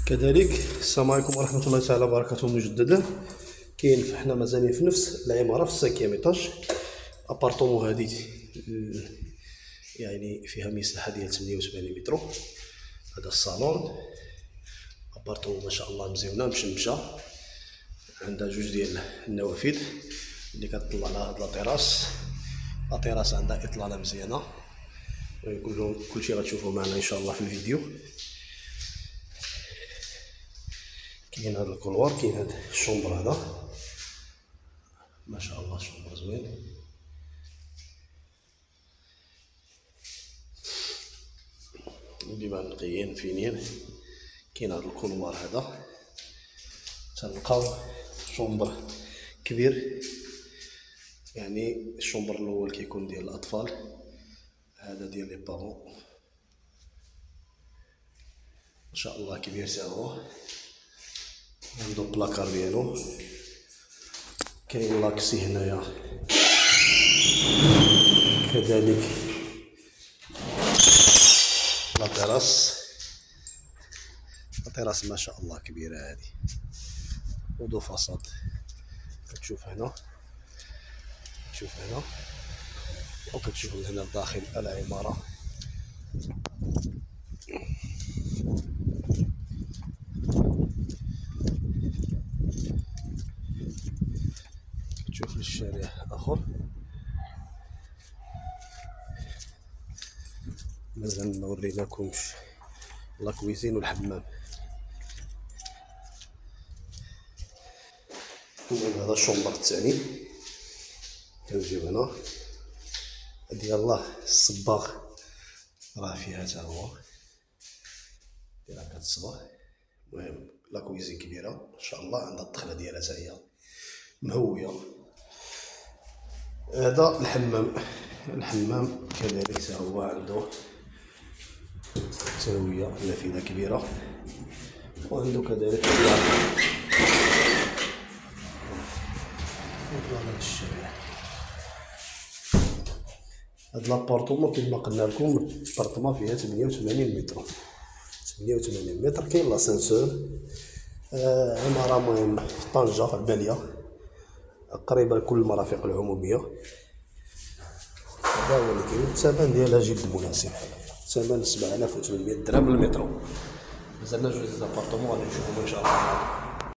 كذلك السلام عليكم ورحمة الله تعالى وبركاته مجددا. كاين حنا مازالين في نفس العمارة في السانكيام ايطاج. ابارطومون هادي يعني فيها مساحة ديال 88 متر. هذا الصالون، ابارطومون ما شاء الله مزيونة مشمشة، عندها جوج ديال النوافذ اللي كتطلع على هاد لاطيراس. لاطيراس عندها اطلالة مزيانة، كلشي غتشوفوه معنا ان شاء الله في الفيديو. كاين هذا الكولوار، كاين هذا الشومبر، هذا ما شاء الله شومبر زوين. ديما نقيين فينين. كاين هذا الكولوار، هذا تلقاو شومبر كبير، يعني الشومبر الاول كيكون ديال الاطفال، هذا ديال لي بارون. ما شاء الله كبير تا هو، عندو بلاكار ديالو. كاين لاكسي هنايا كذلك، لاطيراس ما شاء الله كبيره هذه. ودو فاصاد كتشوف هنا، تشوف هنا وكتشوف من هنا داخل العماره. كتشوف الشارع اخر، مازال ما وريناكمش لا كويزين والحمام. هذا الشومبر الثاني كنجيو هنا ديال الله الصباغ، راه فيها حتى هو ديالها كتصبغ. المهم لا كويزين كبيره ان شاء الله، عندها الدخله ديالها حتى هي مهويه. هذا الحمام كذلك حتى هو عنده تهويه، نافذه كبيره، وعنده كذلك هذا الشارع. هاد لابارطومون كيما قلنا لكم، الابارطومون فيها 88 متر. 88 متر. كاين لاسانسور. عمارة مهم في طنجة في البالية، قريبة لكل المرافق العمومية. هذا هو اللي كاين. الثمن ديالها جد مناسب، الثمن 7800 درهم للمتر. مازالنا جوج ديال لابارطومون غادي نشوفهم ان شاء الله.